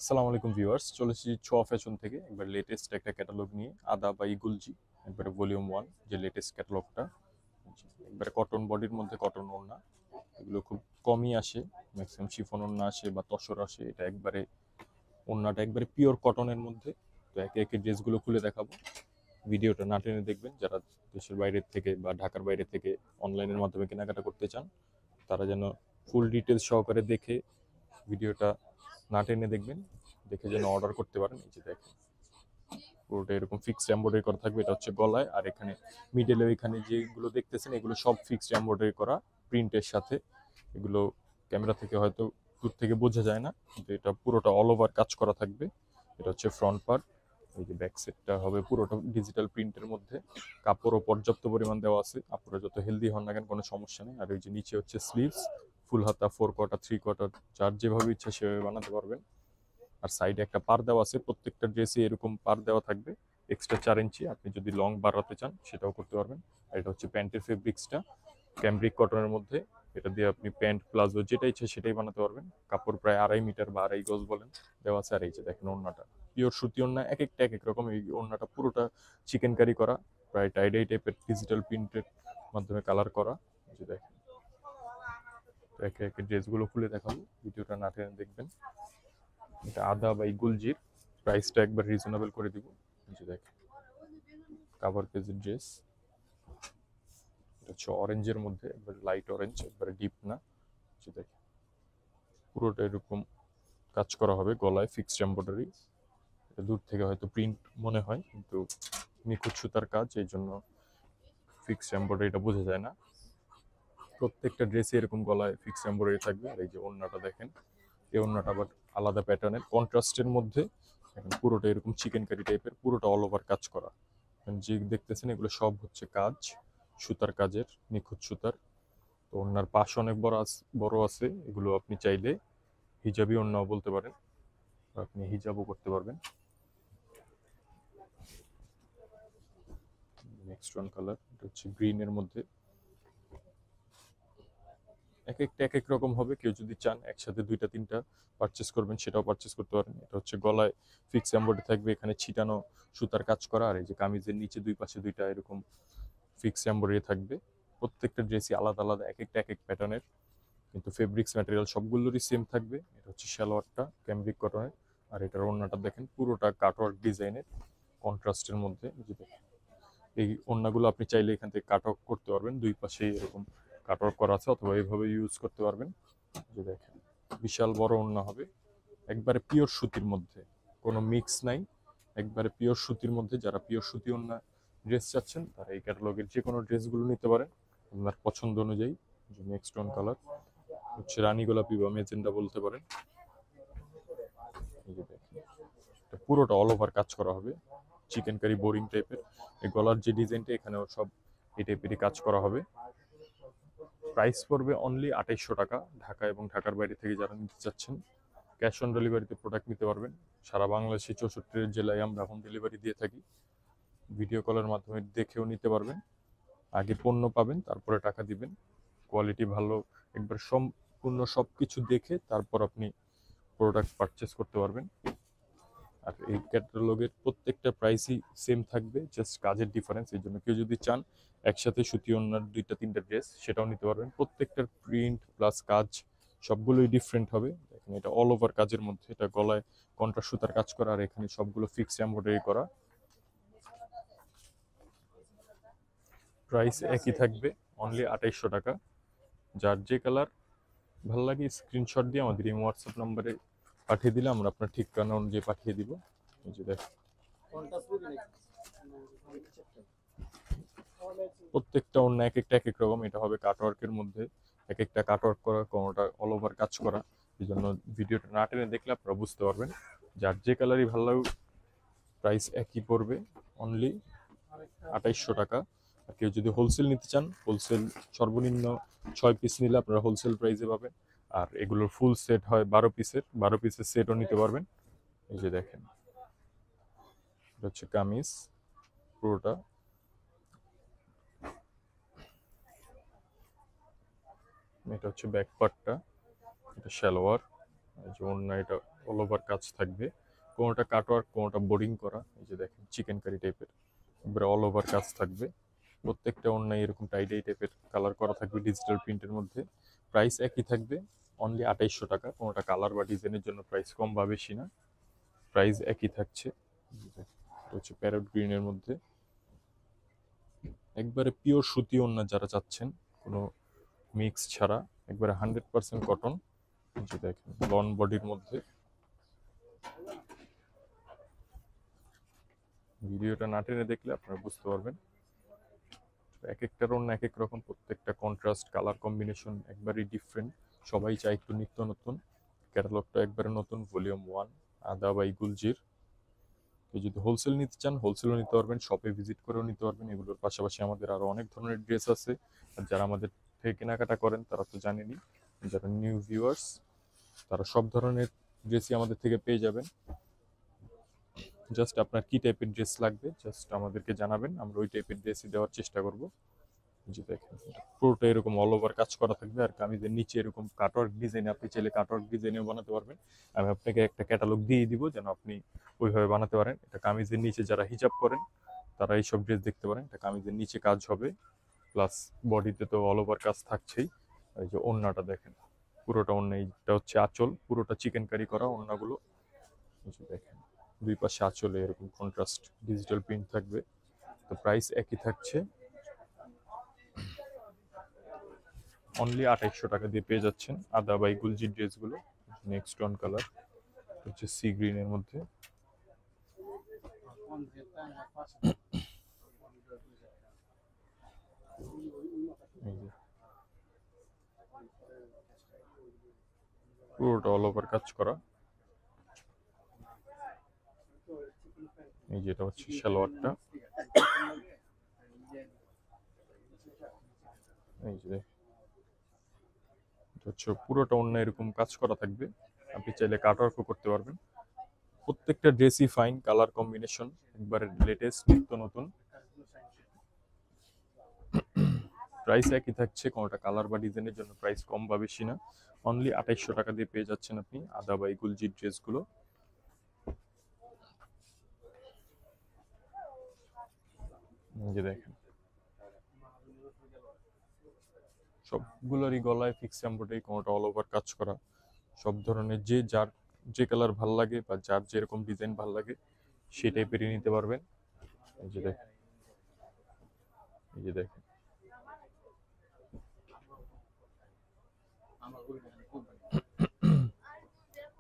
আসসালামু আলাইকুম ভিউয়ার্স, চলে এসেছি ছোঁয়া ফ্যাশন থেকে একবার লেটেস্ট একটা ক্যাটালগ নিয়ে। আদা বাই গুলজি, একবারে ভলিউম 1 যে লেটেস্ট ক্যাটালগটা। একবারে কটন বডির মধ্যে কটন ওড়না, এগুলো খুব কমই আসে, ম্যাক্সিমাম শিফন ওড়না আসে বা তসর আসে। এটা একবারে ওড়নাটা একবারে পিওর কটনের মধ্যে। তো একে একে ড্রেসগুলো খুলে দেখাবো, ভিডিওটা না টেনে দেখবেন। যারা দেশের বাইরের থেকে বা ঢাকার বাইরে থেকে অনলাইনের মাধ্যমে কেনাকাটা করতে চান, তারা যেন ফুল ডিটেলস সহকারে দেখে ভিডিওটা না টেনে দেখবেন, দেখে যেন অর্ডার করতে পারেন। এই যে দেখেন, পুরোটা এরকম ফিক্সড এমব্রয়ডারি করা থাকবে। এটা হচ্ছে গলায়, আর এখানে মিডলে এখানে যেগুলো দেখতেছেন এগুলো সব ফিক্সড এমব্রয়ডারি করা প্রিন্টের সাথে। এগুলো ক্যামেরা থেকে হয়তো দূর থেকে বোঝা যায় না, কিন্তু এটা পুরোটা অল ওভার কাজ করা থাকবে। এটা হচ্ছে ফ্রন্ট পার্ট। এই যে ব্যাক সাইডটা হবে পুরোটা ডিজিটাল প্রিন্টের মধ্যে। কাপড়ও পর্যাপ্ত পরিমাণ দেওয়া আছে, আপনারা যত হেলদি হন না কেন কোনো সমস্যা নেই। আর ওই যে নিচে হচ্ছে স্লিভস, ফুল হাতা, 4 কোয়ার্টার, 3 কোয়ার্টার, যার যেভাবে ইচ্ছা সেভাবে বানাতে পারবেন। আর সাইডে একটা পার দেওয়া আছে, প্রত্যেকটা ড্রেসে এরকম পার দেওয়া থাকবে এক্সট্রা 4 ইঞ্চি। আপনি যদি লং বাড়াতে চান সেটাও করতে পারবেন। আর এটা হচ্ছে প্যান্টের ফেব্রিক্সটা ক্যামব্রিক কটনের মধ্যে। এটা দিয়ে আপনি প্যান্ট প্লাজো যেটা ইচ্ছে সেটাই বানাতে পারবেন। কাপড় প্রায় 2.5 মিটার বা 2.5 গজ বলেন দেওয়া আছে। আর এই যে দেখেন ওড়নাটা পিওর সুতি ওড়না, এক একটা এক এক রকম। এই ওড়নাটা পুরোটা চিকেন কারি করা, প্রায় টাইডাই টাইপের ডিজিটাল প্রিন্টের মাধ্যমে কালার করা। এই যে দেখেন, তো একে একে ড্রেসগুলো খুলে দেখাবো, ভিডিওটা না টেনে দেখবেন। এটা আদা বাই গুলজির, প্রাইসটা একবার রিজনেবল করে দিব। এই যে দেখেন, কাভার পেজের ড্রেস। এটা হচ্ছে অরেঞ্জের মধ্যে, একবার লাইট অরেঞ্জ, একবারে ডিপ না। এই যে দেখেন, পুরোটা এরকম কাজ করা হবে গলায়, ফিক্সড এমব্রয়ডারি। এটা দূর থেকে হয়তো প্রিন্ট মনে হয়, কিন্তু নিখুঁত সুতার কাজ, এই জন্য ফিক্সড এমব্রয়ডারিটা বোঝা যায় না। প্রত্যেকটা ড্রেসে এরকম গলায় ফিক্সড এমব্রয়ডারি থাকবে। আর এই যে ওড়নাটা দেখেন, এই ওড়নাটা আবার আলাদা প্যাটার্নের কন্ট্রাস্টের মধ্যে। এখন পুরোটা এরকম চিকেন কারি টাইপের, পুরোটা অল ওভার কাজ করা। যে দেখতেছেন এগুলো সব হচ্ছে কাজ, সুতার কাজের, নিখুঁত সুতার। তো ওনার পাশ অনেক বড় আছে। এগুলো আপনি চাইলে হিজাবি ওড়নাও বলতে পারেন, বা আপনি হিজাবও করতে পারবেন। নেক্সট ওয়ান কালার, এটা হচ্ছে গ্রিনের মধ্যে। এক একটা এক এক রকম হবে, কেউ যদি চান একসাথে দুইটা তিনটা পারচেস করবেন সেটাও পারচেস করতে পারেন। এটা হচ্ছে গলায় ফিক্স এমব্রয়ডারি থাকবে, এখানে ছিটানো সুতার কাজ করা। আর এই যে কামিজের নিচে দুই পাশে দুইটা এরকম ফিক্স এমব্রয়ডারি থাকবে। প্রত্যেকটা ড্রেসই আলাদা আলাদা, এক একটা এক এক প্যাটার্নের, কিন্তু ফেব্রিক্স ম্যাটেরিয়াল সবগুলোরই সেম থাকবে। এটা হচ্ছে সালোয়ারটা ক্যামব্রিক কটনের। আর এটার ওড়নাটা দেখেন, পুরোটা কাটওয়ার্ক ডিজাইনের কন্ট্রাস্টের মধ্যে। এই যে দেখেন, এই ওড়নাগুলো আপনি চাইলে এখান থেকে কাটওয়ার্ক করতে পারবেন, দুই পাশে এরকম কাটওয়ার্ক করা আছে, অথবা এইভাবে ইউজ করতে পারবেন। যে দেখেন, বিশাল বড় ওড়না হবে, একবারে পিওর সুতির মধ্যে, কোনো মিক্স নাই, একবারে পিওর সুতির মধ্যে। যারা পিওর সুতি ওড়না ড্রেস চাচ্ছেন তারা এই ক্যাটালগের যে কোনো ড্রেসগুলো নিতে পারেন আপনার পছন্দ অনুযায়ী। নেক্সট ওয়ান কালার হচ্ছে রানী গোলাপি বা মেজেন্ডা বলতে পারেন। এই যে দেখেন, এটা পুরোটা অল ওভার কাজ করা হবে, চিকেন কারি বোরিং টাইপের। এই গলার যে ডিজাইনটা, এখানেও সব এই টাইপেরই কাজ করা হবে। প্রাইস পড়বে অনলি 2800 টাকা। ঢাকা এবং ঢাকার বাইরে থেকে যারা নিতে চাচ্ছেন, ক্যাশ অন ডেলিভারিতে প্রোডাক্ট নিতে পারবেন। সারা বাংলাদেশে 64 জেলায় আমরা হোম ডেলিভারি দিয়ে থাকি। ভিডিও কলের মাধ্যমে দেখেও নিতে পারবেন। আগে পণ্য পাবেন, তারপরে টাকা দিবেন। কোয়ালিটি ভালো, একবার সম্পূর্ণ সব কিছু দেখে তারপর আপনি প্রোডাক্ট পারচেস করতে পারবেন। আর এই ক্যাটালগের প্রত্যেকটা প্রাইসই সেম থাকবে, জাস্ট কাজের ডিফারেন্স। এই জন্য কেউ যদি চান একসাথে সুতি ওড়নার দুইটা তিনটা ড্রেস, সেটাও নিতে পারবেন। প্রত্যেকটার প্রিন্ট প্লাস কাজ সবগুলোই ডিফারেন্ট হবে। দেখেন, এটা অল ওভার কাজের মধ্যে, এটা গলায় কন্ট্রাস্ট সুতার কাজ করা, আর এখানে সবগুলো ফিক্স এমব্রয়ডারি করা। প্রাইস একই থাকবে, অনলি 2800 টাকা। যার যে কালার ভালো লাগে স্ক্রিনশট দিয়ে আমাদের এই হোয়াটসঅ্যাপ নাম্বারে পাঠিয়ে দিলে আমরা আপনার ঠিকানা অনুযায়ী পাঠিয়ে দিব। এই যে দেখেন, প্রত্যেকটা অন্য এক একটা এক এক রকম। এটা হবে কাটওয়ার্কের মধ্যে, এক একটা কাটওয়ার্ক করা, কোনোটা অল ওভার কাজ করা। এই জন্য ভিডিওটা না টেনে দেখলে আপনারা বুঝতে পারবেন। যার যে কালারই ভালো লাগুক প্রাইস একই পড়বে, অনলি 2800 টাকা। আর কেউ যদি হোলসেল নিতে চান, হোলসেল সর্বনিম্ন 6 পিস নিলে আপনারা হোলসেল প্রাইসে পাবেন। আর এগুলোর ফুল সেট হয় 12 পিসের, 12 পিসের সেটও নিতে পারবেন। এই যে দেখেন, এটা হচ্ছে কামিজ পুরোটা। এটা হচ্ছে ব্যাক পার্টটা, এটা সালোয়ার। এই যে ওড়না, এটা অল ওভার কাজ থাকবে, কোনোটা কাটওয়ার্ক কোনোটা বোর্ডিং করা। এই যে দেখেন চিকেন কারি টাইপের, এবারে অল ওভার কাজ থাকবে। প্রত্যেকটা ওড়নায় এরকম টাইডাই টাইপের কালার করা থাকবে ডিজিটাল প্রিন্টের মধ্যে। প্রাইস একই থাকবে, অনলি 2800 টাকা। কোনোটা কালার বা ডিজাইনের জন্য প্রাইস কম বা বেশি না, প্রাইস একই থাকছে। এটা হচ্ছে প্যারট গ্রিনের মধ্যে, একবারে পিওর সুতি ওড়না যারা চাচ্ছেন, কোনো মিক্স ছাড়া, একবারে 100% কটন। যে দেখেন লন বডির মধ্যে। ভিডিওটা না টেনে দেখলে আপনারা বুঝতে পারবেন। এক একটার ওড়না এক এক রকম, প্রত্যেকটা কন্ট্রাস্ট কালার কম্বিনেশন একবারই ডিফারেন্ট। সবাই চায় একটু নিত্য নতুন। ক্যাটালগটা একবারে নতুন, ভলিউম 1, আদা বাই গুলজির। কেউ যদি হোলসেল নিতে চান হোলসেলও নিতে পারবেন, শপে ভিজিট করেও নিতে পারবেন। এগুলোর পাশাপাশি আমাদের আরও অনেক ধরনের ড্রেস আছে। আর যারা আমাদের থেকে কেনাকাটা করেন তারা তো জানেনই, যারা নিউ ভিউয়ার্স তারা সব ধরনের ড্রেসই আমাদের থেকে পেয়ে যাবেন। জাস্ট আপনার কি টাইপের ড্রেস লাগবে জাস্ট আমাদেরকে জানাবেন, আমরা ওই টাইপের ড্রেসই দেওয়ার চেষ্টা করব। যে দেখেন পুরোটা এরকম অল ওভার কাজ করা থাকবে, আর কামিজের নিচে এরকম কাটওয়ার্ক ডিজাইন, আপনি চাইলে কাটওয়ার্ক ডিজাইনেও বানাতে পারবেন। আমি আপনাকে একটা ক্যাটালগ দিয়ে দিব যেন আপনি ওইভাবে বানাতে পারেন। এটা কামিজের নিচে যারা হিজাব করেন তারা এইসব ড্রেস দেখতে পারেন। এটা কামিজের নিচে কাজ হবে, প্লাস বডিতে তো অল ওভার কাজ থাকছেই। এই যে ওড়নাটা দেখেন, পুরোটা ওড়না, এইটা হচ্ছে আঁচল, পুরোটা চিকেন কারি করা ওড়নাগুলো। এই যে দেখেন দুই পাশে আঁচলে এরকম কন্ট্রাস্ট ডিজিটাল প্রিন্ট থাকবে। তো প্রাইস একই থাকছে, অনলি 2800 টাকা দিয়ে পেয়ে যাচ্ছেন আদা বাই গুলজি ড্রেসগুলো। নেক্সট ওয়ান কালার হচ্ছে সি গ্রিনের মধ্যে। এই যে পুরোটা অল ওভার কাজ করা। এই যেটা হচ্ছে সালোয়ারটা। এই যে এটা হচ্ছে পুরোটা অন্য এরকম কাজ করা থাকবে, আপনি চাইলে কাটওয়ার্কও করতে পারবেন। প্রত্যেকটা ড্রেসই ফাইন, কালার কম্বিনেশন একবারে লেটেস্ট নিত্য নতুন। প্রাইস একই থাকছে, কোনোটা কালার বা ডিজাইনের জন্য প্রাইস কম বা বেশি না। অনলি 2800 টাকা দিয়ে পেয়ে যাচ্ছেন আপনি আদা বাই গুলজি ড্রেসগুলো। এই যে দেখেন সবগুলোরই গলায় ফিক্স এমব্রয়ডারি, কোনোটা অল ওভার কাজ করা। সব ধরনের যে যার যে কালার ভাল লাগে বা যার যেরকম ডিজাইন ভাল লাগে সেই টাইপেরই নিতে পারবেন। এই যে দেখেন, এই যে দেখেন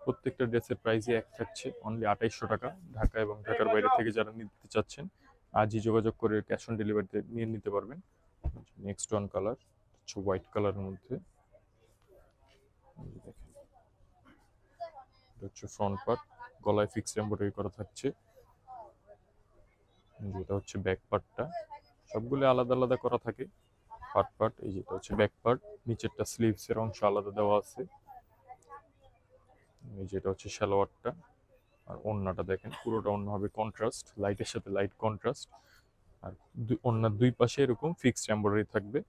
প্রত্যেকটা ড্রেসের প্রাইসই এক থাকছে, অনলি 2800 টাকা। ঢাকা এবং ঢাকার বাইরে থেকে যারা নিতে চাচ্ছেন আজই যোগাযোগ করে ক্যাশ অন ডেলিভারিতে নিয়ে নিতে পারবেন। নেক্সট ওয়ান কালার হচ্ছে হোয়াইট কালারের মধ্যে। এই যে দেখেন এটা হচ্ছে ফ্রন্ট পার্ট, গলায় ফিক্স এমব্রয়ডারি করা থাকছে। যেটা হচ্ছে ব্যাক পার্টটা, সবগুলো আলাদা আলাদা করা থাকে পার্ট পার্ট। এই যেটা হচ্ছে ব্যাক পার্ট, নিচেরটা স্লিভস এর অংশ আলাদা দেওয়া আছে। এই যেটা হচ্ছে সালোয়ারটা। আর ওড়নাটা দেখেন পুরোটা ওড়না হবে কন্ট্রাস্ট, লাইটের সাথে লাইট কন্ট্রাস্ট। আর ওড়নার দুই পাশে এরকম ফিক্সড এমব্রয়ডারি থাকবে,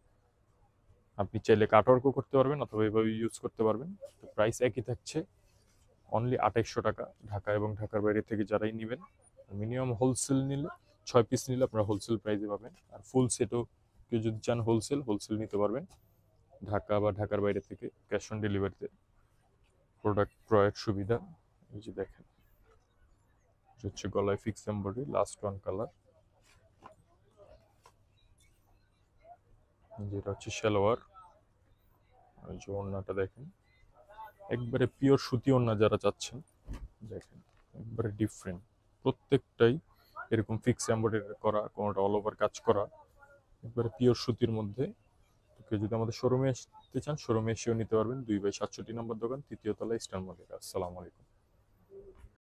আপনি চাইলে কাটওয়ার্কও করতে পারবেন অথবা এভাবে ইউজ করতে পারবেন। তো প্রাইস একই থাকছে, অনলি 2800 টাকা। ঢাকা এবং ঢাকার বাইরে থেকে যারাই নেবেন, মিনিমাম হোলসেল নিলে 6 পিস নিলে আপনারা হোলসেল প্রাইসে পাবেন। আর ফুল সেটও কেউ যদি চান হোলসেল নিতে পারবেন ঢাকা বা ঢাকার বাইরে থেকে ক্যাশ অন ডেলিভারিতে প্রোডাক্ট ক্রয়ের সুবিধা। এই যে দেখেন হচ্ছে গলায় fix embroidery, last one colour. যেটা হচ্ছে সালোয়ার। আর যে ওড়নাটা দেখেন একবারে পিওর সুতি ওড়না যারা চাচ্ছেন, দেখেন একবারে ডিফারেন্ট। প্রত্যেকটাই এরকম ফিক্স এমব্রয়ডারি করা, কোনোটা অল ওভার কাজ করা, একবারে পিওর সুতির মধ্যে। তো কেউ যদি আমাদের শোরুমে আসতে চান শোরুমে এসেও নিতে পারবেন। 2/67 নম্বর দোকান, 3য় তলা, ইস্টার্ন মল্লিকা। আসসালামু আলাইকুম।